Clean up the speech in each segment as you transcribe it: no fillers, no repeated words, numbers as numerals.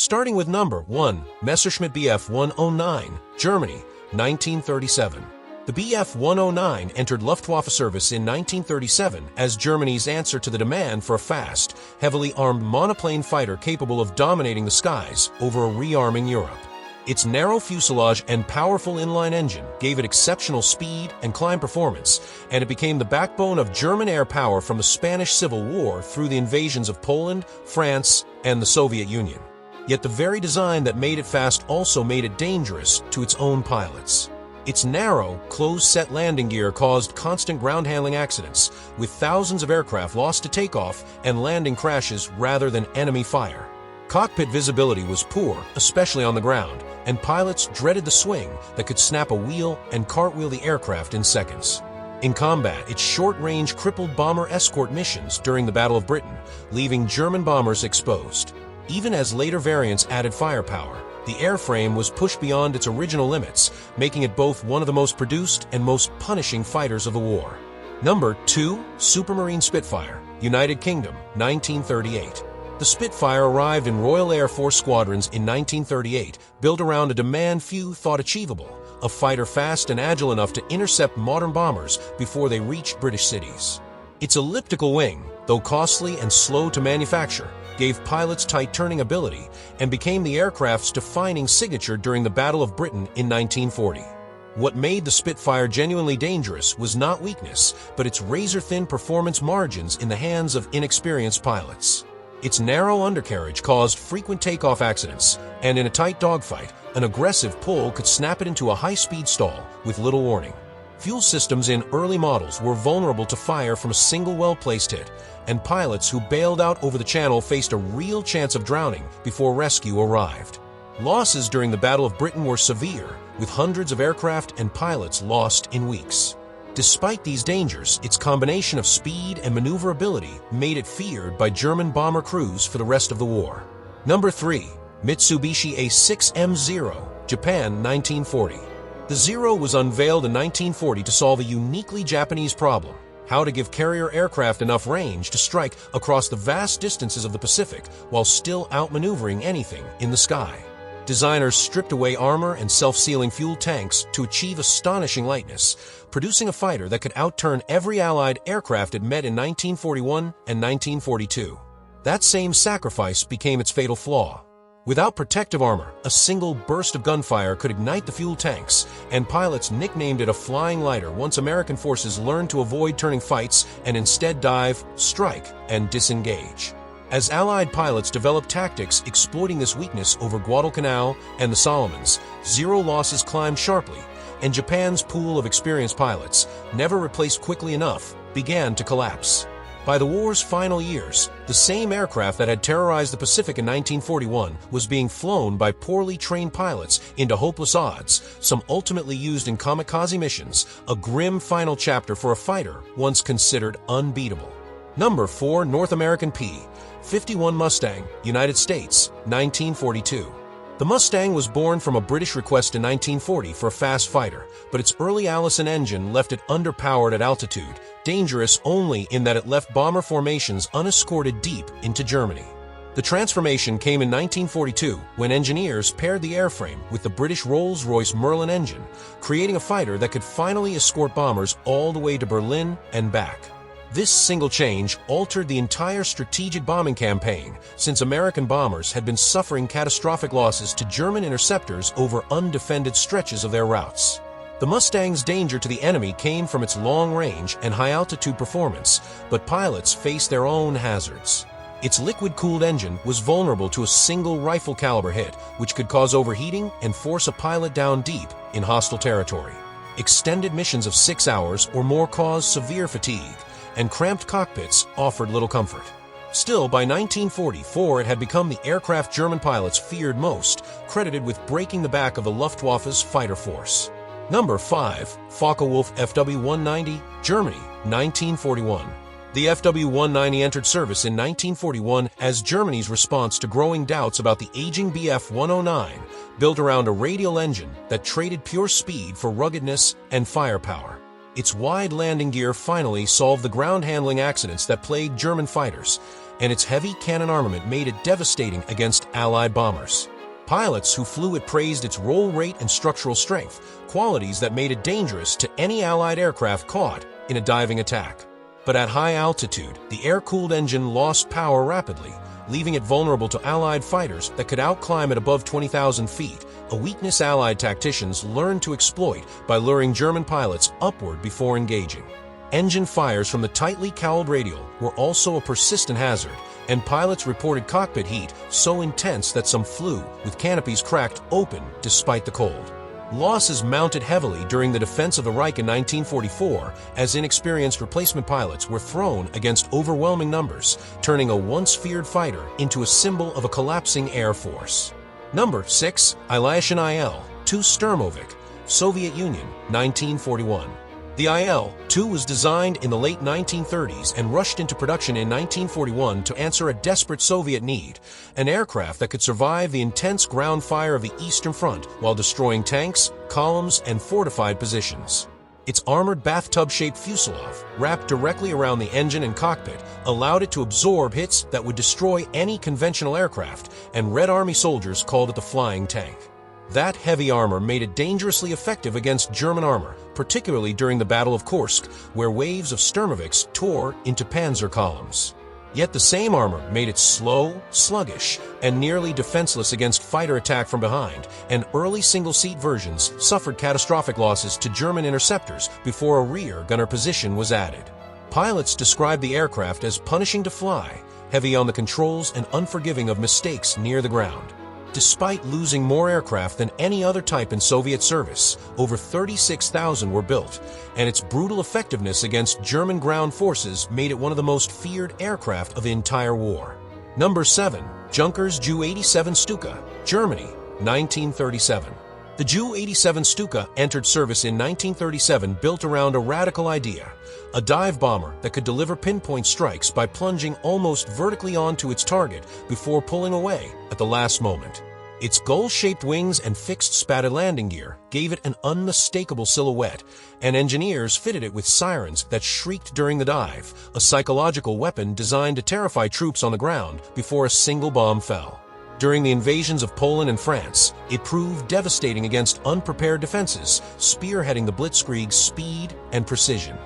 Starting with number 1, Messerschmitt Bf-109, Germany, 1937. The Bf-109 entered Luftwaffe service in 1937 as Germany's answer to the demand for a fast, heavily armed monoplane fighter capable of dominating the skies over a rearming Europe. Its narrow fuselage and powerful inline engine gave it exceptional speed and climb performance, and it became the backbone of German air power from the Spanish Civil War through the invasions of Poland, France, and the Soviet Union. Yet the very design that made it fast also made it dangerous to its own pilots. Its narrow, closed-set landing gear caused constant ground handling accidents, with thousands of aircraft lost to takeoff and landing crashes rather than enemy fire. Cockpit visibility was poor, especially on the ground, and pilots dreaded the swing that could snap a wheel and cartwheel the aircraft in seconds. In combat, its short-range crippled bomber escort missions during the Battle of Britain, leaving German bombers exposed. Even as later variants added firepower, the airframe was pushed beyond its original limits, making it both one of the most produced and most punishing fighters of the war. Number 2, Supermarine Spitfire, United Kingdom, 1938. The Spitfire arrived in Royal Air Force squadrons in 1938, built around a demand few thought achievable, a fighter fast and agile enough to intercept modern bombers before they reached British cities. Its elliptical wing, though costly and slow to manufacture, gave pilots tight turning ability and became the aircraft's defining signature during the Battle of Britain in 1940. What made the Spitfire genuinely dangerous was not weakness, but its razor-thin performance margins in the hands of inexperienced pilots. Its narrow undercarriage caused frequent takeoff accidents, and in a tight dogfight, an aggressive pull could snap it into a high-speed stall with little warning. Fuel systems in early models were vulnerable to fire from a single well-placed hit, and pilots who bailed out over the channel faced a real chance of drowning before rescue arrived. Losses during the Battle of Britain were severe, with hundreds of aircraft and pilots lost in weeks. Despite these dangers, its combination of speed and maneuverability made it feared by German bomber crews for the rest of the war. Number 3, Mitsubishi A6M0, Japan, 1940. The Zero was unveiled in 1940 to solve a uniquely Japanese problem: how to give carrier aircraft enough range to strike across the vast distances of the Pacific while still outmaneuvering anything in the sky. Designers stripped away armor and self-sealing fuel tanks to achieve astonishing lightness, producing a fighter that could outturn every Allied aircraft it met in 1941 and 1942. That same sacrifice became its fatal flaw. Without protective armor, a single burst of gunfire could ignite the fuel tanks, and pilots nicknamed it a flying lighter once American forces learned to avoid turning fights and instead dive, strike, and disengage. As Allied pilots developed tactics exploiting this weakness over Guadalcanal and the Solomons, Zero losses climbed sharply, and Japan's pool of experienced pilots, never replaced quickly enough, began to collapse. By the war's final years, the same aircraft that had terrorized the Pacific in 1941 was being flown by poorly trained pilots into hopeless odds, some ultimately used in kamikaze missions, a grim final chapter for a fighter once considered unbeatable. Number 4, North American P-51 Mustang, United States, 1942. The Mustang was born from a British request in 1940 for a fast fighter, but its early Allison engine left it underpowered at altitude, dangerous only in that it left bomber formations unescorted deep into Germany. The transformation came in 1942 when engineers paired the airframe with the British Rolls-Royce Merlin engine, creating a fighter that could finally escort bombers all the way to Berlin and back. This single change altered the entire strategic bombing campaign, since American bombers had been suffering catastrophic losses to German interceptors over undefended stretches of their routes. The Mustang's danger to the enemy came from its long range and high-altitude performance, but pilots faced their own hazards. Its liquid-cooled engine was vulnerable to a single rifle-caliber hit, which could cause overheating and force a pilot down deep in hostile territory. Extended missions of 6 hours or more caused severe fatigue, and cramped cockpits offered little comfort. Still, by 1944 it had become the aircraft German pilots feared most, credited with breaking the back of the Luftwaffe's fighter force. Number 5, Focke-Wulf Fw-190, Germany, 1941. The Fw-190 entered service in 1941 as Germany's response to growing doubts about the aging Bf-109, built around a radial engine that traded pure speed for ruggedness and firepower. Its wide landing gear finally solved the ground handling accidents that plagued German fighters, and its heavy cannon armament made it devastating against Allied bombers. Pilots who flew it praised its roll rate and structural strength, qualities that made it dangerous to any Allied aircraft caught in a diving attack. But at high altitude, the air-cooled engine lost power rapidly, leaving it vulnerable to Allied fighters that could outclimb at above 20,000 feet, a weakness Allied tacticians learned to exploit by luring German pilots upward before engaging. Engine fires from the tightly cowled radial were also a persistent hazard, and pilots reported cockpit heat so intense that some flew with canopies cracked open despite the cold. Losses mounted heavily during the defense of the Reich in 1944 as inexperienced replacement pilots were thrown against overwhelming numbers, turning a once-feared fighter into a symbol of a collapsing air force. Number 6. Il-2 Sturmovik, Soviet Union, 1941. The Il-2 was designed in the late 1930s and rushed into production in 1941 to answer a desperate Soviet need, an aircraft that could survive the intense ground fire of the Eastern Front while destroying tanks, columns, and fortified positions. Its armored bathtub-shaped fuselage, wrapped directly around the engine and cockpit, allowed it to absorb hits that would destroy any conventional aircraft, and Red Army soldiers called it the flying tank. That heavy armor made it dangerously effective against German armor, particularly during the Battle of Kursk, where waves of Sturmoviks tore into panzer columns. Yet the same armor made it slow, sluggish, and nearly defenseless against fighter attack from behind, and early single-seat versions suffered catastrophic losses to German interceptors before a rear gunner position was added. Pilots described the aircraft as punishing to fly, heavy on the controls and unforgiving of mistakes near the ground. Despite losing more aircraft than any other type in Soviet service, over 36,000 were built, and its brutal effectiveness against German ground forces made it one of the most feared aircraft of the entire war. Number 7. Junkers Ju-87 Stuka, Germany, 1937. The Ju-87 Stuka entered service in 1937 built around a radical idea, a dive bomber that could deliver pinpoint strikes by plunging almost vertically onto its target before pulling away at the last moment. Its gull-shaped wings and fixed spatted landing gear gave it an unmistakable silhouette, and engineers fitted it with sirens that shrieked during the dive, a psychological weapon designed to terrify troops on the ground before a single bomb fell. During the invasions of Poland and France, it proved devastating against unprepared defenses, spearheading the blitzkrieg's speed and precision.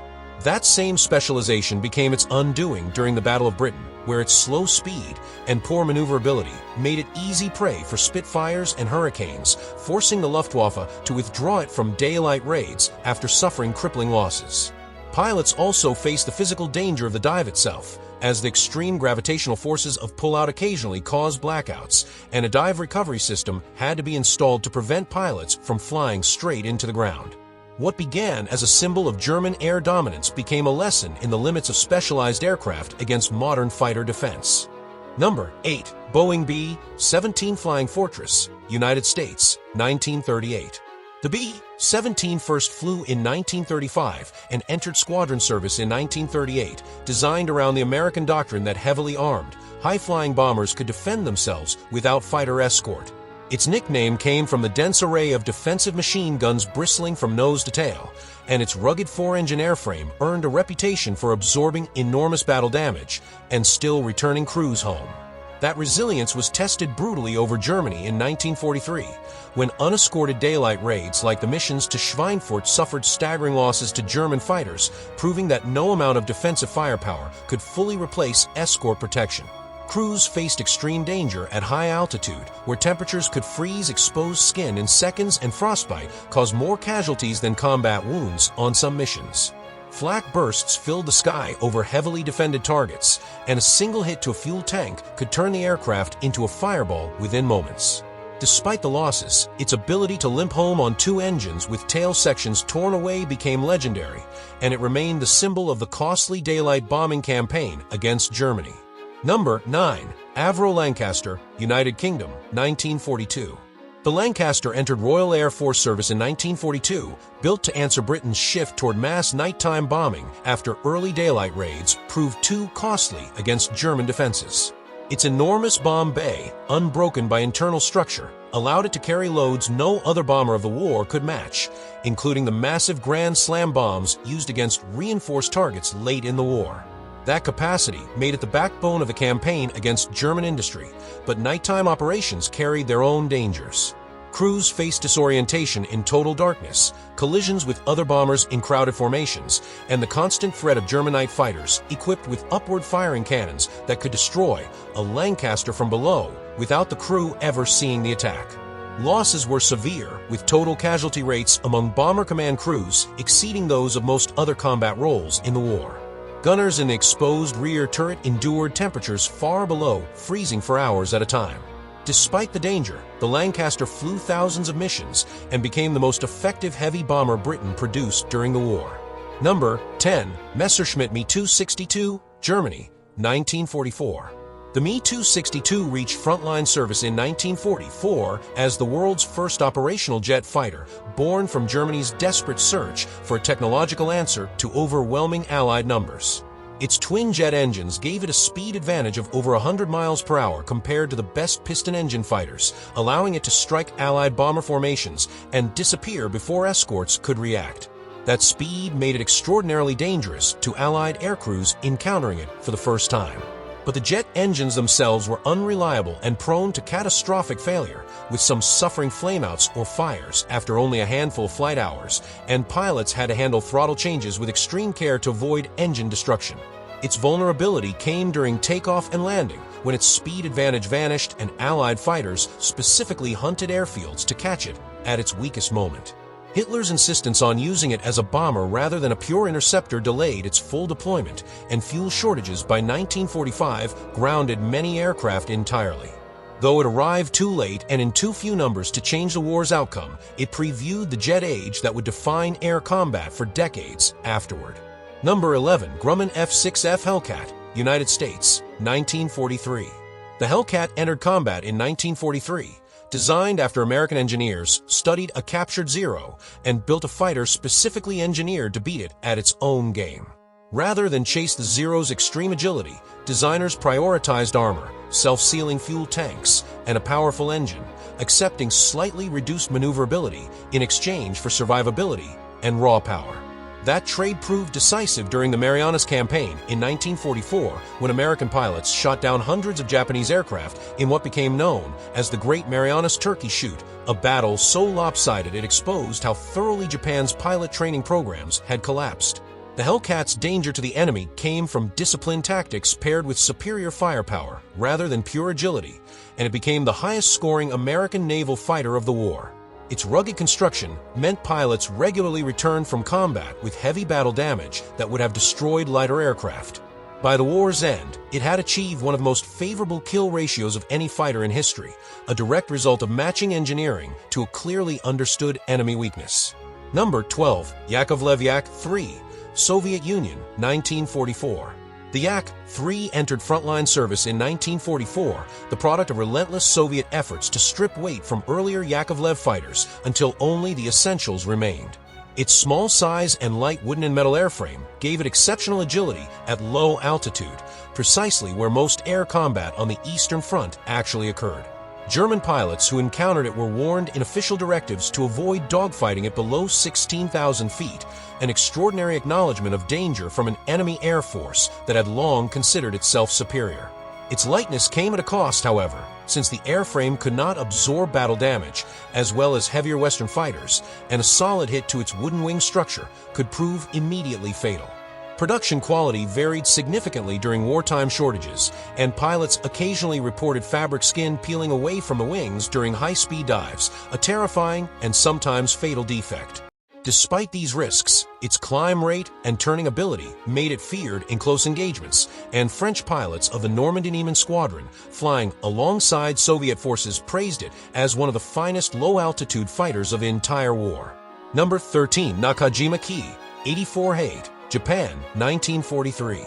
That same specialization became its undoing during the Battle of Britain, where its slow speed and poor maneuverability made it easy prey for Spitfires and Hurricanes, forcing the Luftwaffe to withdraw it from daylight raids after suffering crippling losses. Pilots also faced the physical danger of the dive itself, as the extreme gravitational forces of pullout occasionally caused blackouts, and a dive recovery system had to be installed to prevent pilots from flying straight into the ground. What began as a symbol of German air dominance became a lesson in the limits of specialized aircraft against modern fighter defense. Number 8. Boeing B-17 Flying Fortress, United States, 1938. The B-17 first flew in 1935 and entered squadron service in 1938, designed around the American doctrine that heavily armed, high-flying bombers could defend themselves without fighter escort. Its nickname came from the dense array of defensive machine guns bristling from nose to tail, and its rugged four-engine airframe earned a reputation for absorbing enormous battle damage and still returning crews home. That resilience was tested brutally over Germany in 1943, when unescorted daylight raids like the missions to Schweinfurt suffered staggering losses to German fighters, proving that no amount of defensive firepower could fully replace escort protection. Crews faced extreme danger at high altitude, where temperatures could freeze exposed skin in seconds and frostbite caused more casualties than combat wounds on some missions. Flak bursts filled the sky over heavily defended targets, and a single hit to a fuel tank could turn the aircraft into a fireball within moments. Despite the losses, its ability to limp home on two engines with tail sections torn away became legendary, and it remained the symbol of the costly daylight bombing campaign against Germany. Number 9. Avro Lancaster, United Kingdom, 1942. The Lancaster entered Royal Air Force service in 1942, built to answer Britain's shift toward mass nighttime bombing after early daylight raids proved too costly against German defenses. Its enormous bomb bay, unbroken by internal structure, allowed it to carry loads no other bomber of the war could match, including the massive Grand Slam bombs used against reinforced targets late in the war. That capacity made it the backbone of the campaign against German industry, but nighttime operations carried their own dangers. Crews faced disorientation in total darkness, collisions with other bombers in crowded formations, and the constant threat of German night fighters equipped with upward-firing cannons that could destroy a Lancaster from below without the crew ever seeing the attack. Losses were severe, with total casualty rates among bomber command crews exceeding those of most other combat roles in the war. Gunners in the exposed rear turret endured temperatures far below freezing for hours at a time. Despite the danger, the Lancaster flew thousands of missions and became the most effective heavy bomber Britain produced during the war. Number 10. Messerschmitt Me 262, Germany, 1944. The Me 262 reached frontline service in 1944 as the world's first operational jet fighter, born from Germany's desperate search for a technological answer to overwhelming Allied numbers. Its twin-jet engines gave it a speed advantage of over 100 miles per hour compared to the best piston engine fighters, allowing it to strike Allied bomber formations and disappear before escorts could react. That speed made it extraordinarily dangerous to Allied air crews encountering it for the first time. But the jet engines themselves were unreliable and prone to catastrophic failure, with some suffering flameouts or fires after only a handful of flight hours, and pilots had to handle throttle changes with extreme care to avoid engine destruction. Its vulnerability came during takeoff and landing, when its speed advantage vanished and Allied fighters specifically hunted airfields to catch it at its weakest moment. Hitler's insistence on using it as a bomber rather than a pure interceptor delayed its full deployment, and fuel shortages by 1945 grounded many aircraft entirely. Though it arrived too late and in too few numbers to change the war's outcome, it previewed the jet age that would define air combat for decades afterward. Number 11. Grumman F-6F Hellcat, United States, 1943. The Hellcat entered combat in 1943. Designed after American engineers studied a captured Zero and built a fighter specifically engineered to beat it at its own game. Rather than chase the Zero's extreme agility, designers prioritized armor, self-sealing fuel tanks, and a powerful engine, accepting slightly reduced maneuverability in exchange for survivability and raw power. That trade proved decisive during the Marianas Campaign in 1944, when American pilots shot down hundreds of Japanese aircraft in what became known as the Great Marianas Turkey Shoot, a battle so lopsided it exposed how thoroughly Japan's pilot training programs had collapsed. The Hellcat's danger to the enemy came from disciplined tactics paired with superior firepower rather than pure agility, and it became the highest-scoring American naval fighter of the war. Its rugged construction meant pilots regularly returned from combat with heavy battle damage that would have destroyed lighter aircraft. By the war's end, it had achieved one of the most favorable kill ratios of any fighter in history, a direct result of matching engineering to a clearly understood enemy weakness. Number 12. Yakovlev Yak-3, Soviet Union, 1944. The Yak-3 entered frontline service in 1944, the product of relentless Soviet efforts to strip weight from earlier Yakovlev fighters until only the essentials remained. Its small size and light wooden and metal airframe gave it exceptional agility at low altitude, precisely where most air combat on the Eastern Front actually occurred. German pilots who encountered it were warned in official directives to avoid dogfighting it below 16,000 feet, an extraordinary acknowledgement of danger from an enemy air force that had long considered itself superior. Its lightness came at a cost, however, since the airframe could not absorb battle damage, as well as heavier Western fighters, and a solid hit to its wooden wing structure could prove immediately fatal. Production quality varied significantly during wartime shortages, and pilots occasionally reported fabric skin peeling away from the wings during high-speed dives, a terrifying and sometimes fatal defect. Despite these risks, its climb rate and turning ability made it feared in close engagements, and French pilots of the Normandy-Neiman Squadron, flying alongside Soviet forces, praised it as one of the finest low-altitude fighters of the entire war. Number 13. Nakajima Ki, 84-8. Japan, 1943.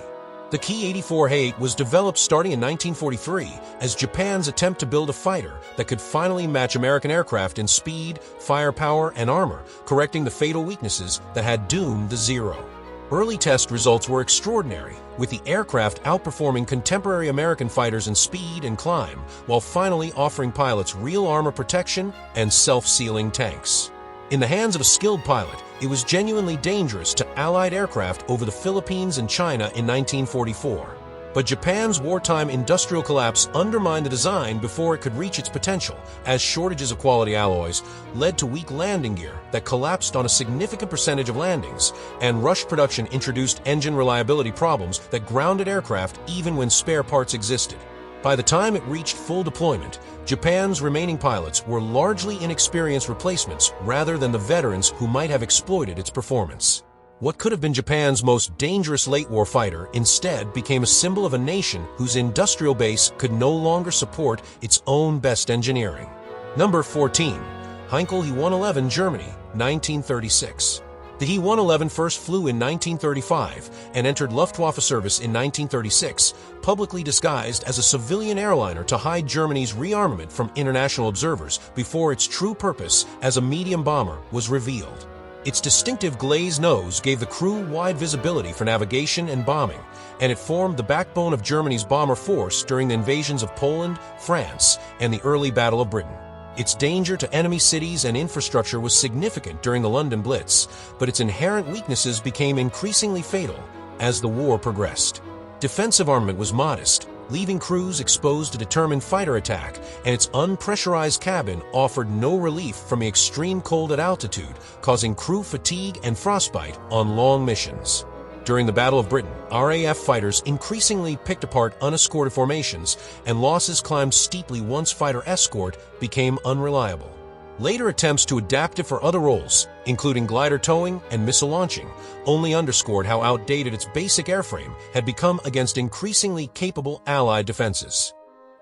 The Ki-84-8 was developed starting in 1943 as Japan's attempt to build a fighter that could finally match American aircraft in speed, firepower, and armor, correcting the fatal weaknesses that had doomed the Zero. Early test results were extraordinary, with the aircraft outperforming contemporary American fighters in speed and climb, while finally offering pilots real armor protection and self-sealing tanks. In the hands of a skilled pilot, it was genuinely dangerous to Allied aircraft over the Philippines and China in 1944. But Japan's wartime industrial collapse undermined the design before it could reach its potential, as shortages of quality alloys led to weak landing gear that collapsed on a significant percentage of landings, and rush production introduced engine reliability problems that grounded aircraft even when spare parts existed. By the time it reached full deployment, Japan's remaining pilots were largely inexperienced replacements rather than the veterans who might have exploited its performance. What could have been Japan's most dangerous late-war fighter instead became a symbol of a nation whose industrial base could no longer support its own best engineering. Number 14. Heinkel He-111 Germany, 1936. The He-111 first flew in 1935 and entered Luftwaffe service in 1936, publicly disguised as a civilian airliner to hide Germany's rearmament from international observers before its true purpose as a medium bomber was revealed. Its distinctive glazed nose gave the crew wide visibility for navigation and bombing, and it formed the backbone of Germany's bomber force during the invasions of Poland, France, and the early Battle of Britain. Its danger to enemy cities and infrastructure was significant during the London Blitz, but its inherent weaknesses became increasingly fatal as the war progressed. Defensive armament was modest, leaving crews exposed to determined fighter attack, and its unpressurized cabin offered no relief from the extreme cold at altitude, causing crew fatigue and frostbite on long missions. During the Battle of Britain, RAF fighters increasingly picked apart unescorted formations, and losses climbed steeply once fighter escort became unreliable. Later attempts to adapt it for other roles, including glider towing and missile launching, only underscored how outdated its basic airframe had become against increasingly capable Allied defenses.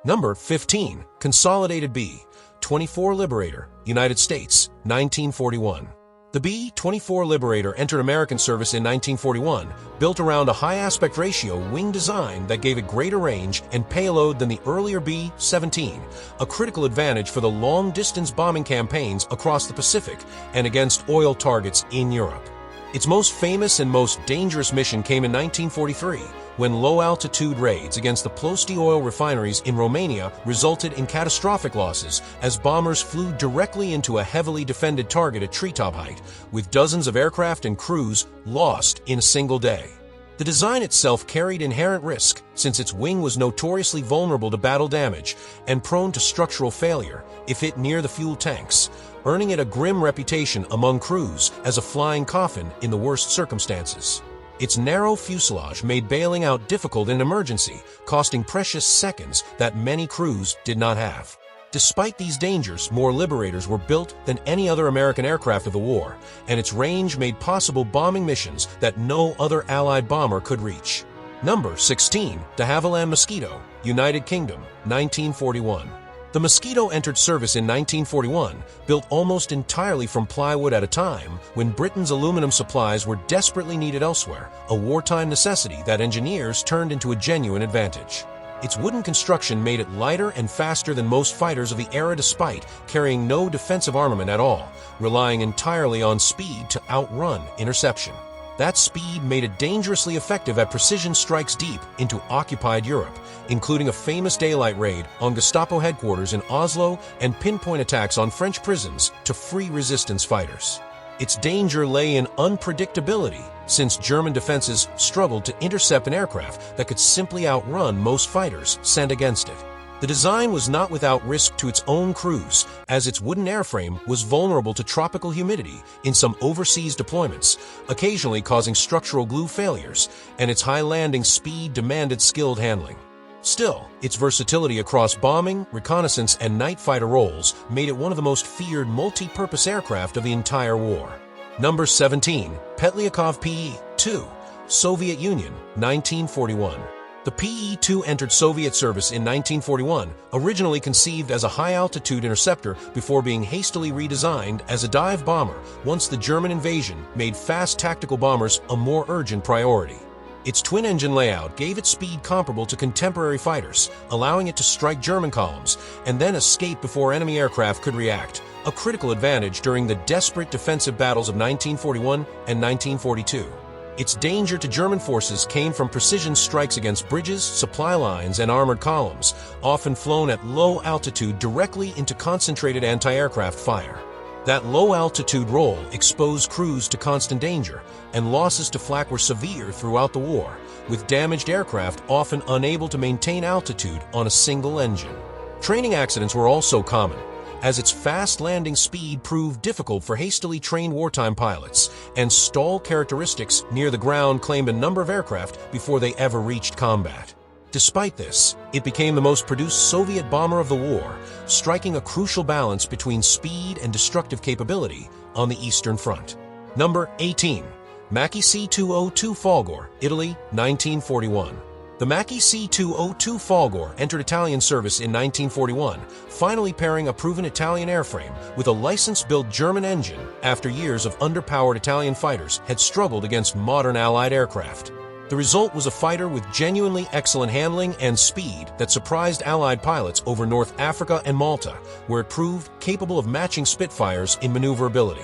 Number 15. Consolidated B-24 Liberator, United States, 1941. The B-24 Liberator entered American service in 1941, built around a high aspect ratio wing design that gave it greater range and payload than the earlier B-17, a critical advantage for the long-distance bombing campaigns across the Pacific and against oil targets in Europe. Its most famous and most dangerous mission came in 1943, when low-altitude raids against the Plosti oil refineries in Romania resulted in catastrophic losses as bombers flew directly into a heavily defended target at treetop height, with dozens of aircraft and crews lost in a single day. The design itself carried inherent risk, since its wing was notoriously vulnerable to battle damage and prone to structural failure if hit near the fuel tanks, earning it a grim reputation among crews as a flying coffin in the worst circumstances. Its narrow fuselage made bailing out difficult in emergency, costing precious seconds that many crews did not have. Despite these dangers, more Liberators were built than any other American aircraft of the war, and its range made possible bombing missions that no other Allied bomber could reach. Number 16. De Havilland Mosquito, United Kingdom, 1941. The Mosquito entered service in 1941, built almost entirely from plywood at a time when Britain's aluminum supplies were desperately needed elsewhere, a wartime necessity that engineers turned into a genuine advantage. Its wooden construction made it lighter and faster than most fighters of the era despite carrying no defensive armament at all, relying entirely on speed to outrun interception. That speed made it dangerously effective at precision strikes deep into occupied Europe, including a famous daylight raid on Gestapo headquarters in Oslo and pinpoint attacks on French prisons to free resistance fighters. Its danger lay in unpredictability, since German defenses struggled to intercept an aircraft that could simply outrun most fighters sent against it. The design was not without risk to its own crews, as its wooden airframe was vulnerable to tropical humidity in some overseas deployments, occasionally causing structural glue failures, and its high landing speed demanded skilled handling. Still, its versatility across bombing, reconnaissance, and night fighter roles made it one of the most feared multi-purpose aircraft of the entire war. Number 17. Petlyakov PE-2, Soviet Union, 1941. The PE-2 entered Soviet service in 1941, originally conceived as a high-altitude interceptor before being hastily redesigned as a dive bomber once the German invasion made fast tactical bombers a more urgent priority. Its twin-engine layout gave it speed comparable to contemporary fighters, allowing it to strike German columns and then escape before enemy aircraft could react, a critical advantage during the desperate defensive battles of 1941 and 1942. Its danger to German forces came from precision strikes against bridges, supply lines, and armored columns, often flown at low altitude directly into concentrated anti-aircraft fire. That low-altitude roll exposed crews to constant danger, and losses to flak were severe throughout the war, with damaged aircraft often unable to maintain altitude on a single engine. Training accidents were also common, as its fast landing speed proved difficult for hastily trained wartime pilots, and stall characteristics near the ground claimed a number of aircraft before they ever reached combat. Despite this, it became the most produced Soviet bomber of the war, striking a crucial balance between speed and destructive capability on the Eastern Front. Number 18. Macchi C202 Fw, Italy, 1941. The Macchi C202 Fw entered Italian service in 1941, finally pairing a proven Italian airframe with a license-built German engine after years of underpowered Italian fighters had struggled against modern Allied aircraft. The result was a fighter with genuinely excellent handling and speed that surprised Allied pilots over North Africa and Malta, where it proved capable of matching Spitfires in maneuverability.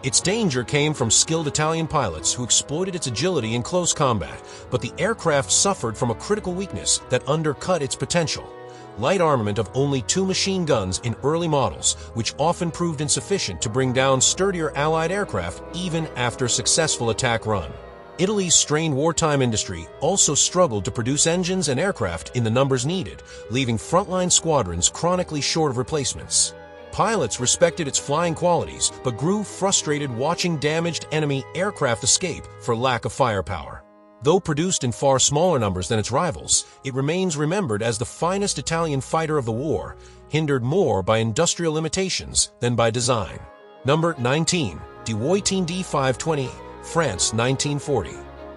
Its danger came from skilled Italian pilots who exploited its agility in close combat, but the aircraft suffered from a critical weakness that undercut its potential: light armament of only 2 machine guns in early models, which often proved insufficient to bring down sturdier Allied aircraft even after a successful attack run. Italy's strained wartime industry also struggled to produce engines and aircraft in the numbers needed, leaving frontline squadrons chronically short of replacements. Pilots respected its flying qualities, but grew frustrated watching damaged enemy aircraft escape for lack of firepower. Though produced in far smaller numbers than its rivals, it remains remembered as the finest Italian fighter of the war, hindered more by industrial limitations than by design. Number 19. WW2 D520, France, 1940.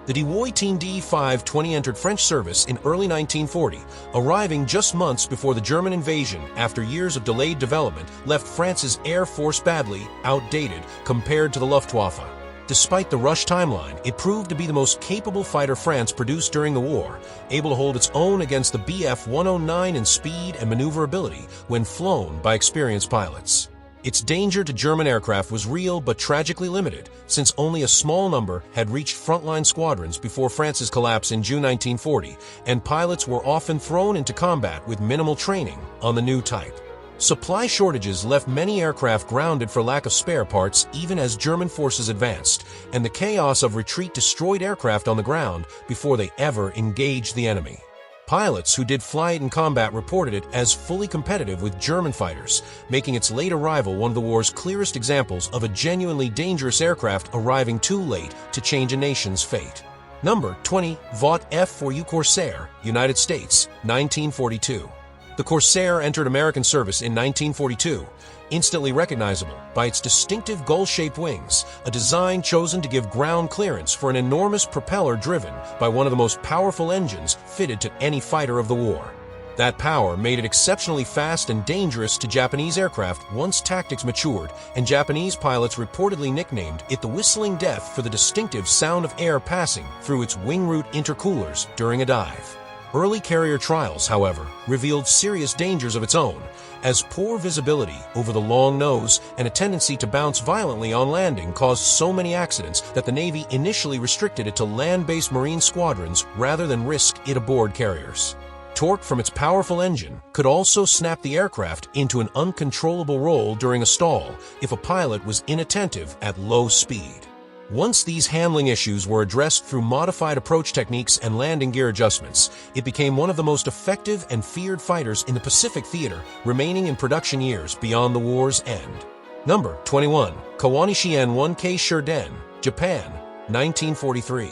The WW2 D520 entered French service in early 1940, arriving just months before the German invasion after years of delayed development left France's Air Force badly outdated compared to the Luftwaffe. Despite the rush timeline, it proved to be the most capable fighter France produced during the war, able to hold its own against the Bf-109 in speed and maneuverability when flown by experienced pilots. Its danger to German aircraft was real but tragically limited, since only a small number had reached frontline squadrons before France's collapse in June 1940, and pilots were often thrown into combat with minimal training on the new type. Supply shortages left many aircraft grounded for lack of spare parts even as German forces advanced, and the chaos of retreat destroyed aircraft on the ground before they ever engaged the enemy. Pilots who did fly it in combat reported it as fully competitive with German fighters, making its late arrival one of the war's clearest examples of a genuinely dangerous aircraft arriving too late to change a nation's fate. Number 20. Vought F-4U Corsair, United States, 1942. The Corsair entered American service in 1942, instantly recognizable by its distinctive gull-shaped wings, a design chosen to give ground clearance for an enormous propeller driven by one of the most powerful engines fitted to any fighter of the war. That power made it exceptionally fast and dangerous to Japanese aircraft once tactics matured, and Japanese pilots reportedly nicknamed it the Whistling Death for the distinctive sound of air passing through its wing root intercoolers during a dive. Early carrier trials, however, revealed serious dangers of its own, as poor visibility over the long nose and a tendency to bounce violently on landing caused so many accidents that the Navy initially restricted it to land-based Marine squadrons rather than risk it aboard carriers. Torque from its powerful engine could also snap the aircraft into an uncontrollable roll during a stall if a pilot was inattentive at low speed. Once these handling issues were addressed through modified approach techniques and landing gear adjustments, it became one of the most effective and feared fighters in the Pacific theater, remaining in production years beyond the war's end. Number 21. Kawanishi N1K Shurden, Japan, 1943.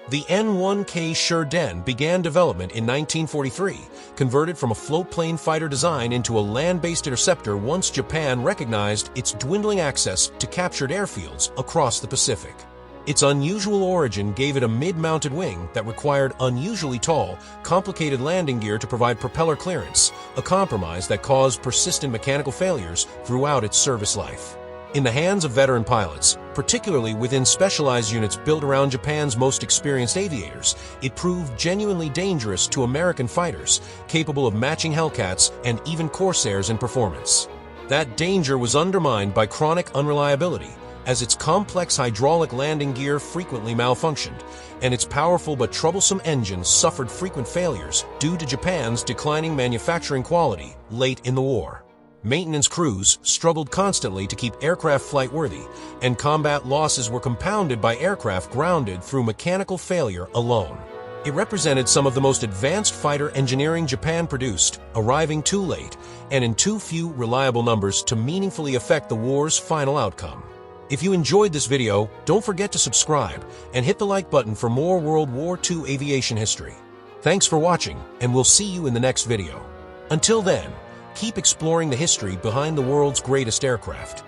The N1K Shurden began development in 1943, converted from a floatplane fighter design into a land-based interceptor once Japan recognized its dwindling access to captured airfields across the Pacific. Its unusual origin gave it a mid-mounted wing that required unusually tall, complicated landing gear to provide propeller clearance, a compromise that caused persistent mechanical failures throughout its service life. In the hands of veteran pilots, particularly within specialized units built around Japan's most experienced aviators, it proved genuinely dangerous to American fighters, capable of matching Hellcats and even Corsairs in performance. That danger was undermined by chronic unreliability, as its complex hydraulic landing gear frequently malfunctioned, and its powerful but troublesome engines suffered frequent failures due to Japan's declining manufacturing quality late in the war. Maintenance crews struggled constantly to keep aircraft flight-worthy, and combat losses were compounded by aircraft grounded through mechanical failure alone. It represented some of the most advanced fighter engineering Japan produced, arriving too late and in too few reliable numbers to meaningfully affect the war's final outcome. If you enjoyed this video, don't forget to subscribe and hit the like button for more World War II aviation history. Thanks for watching, and we'll see you in the next video. Until then, keep exploring the history behind the world's greatest aircraft.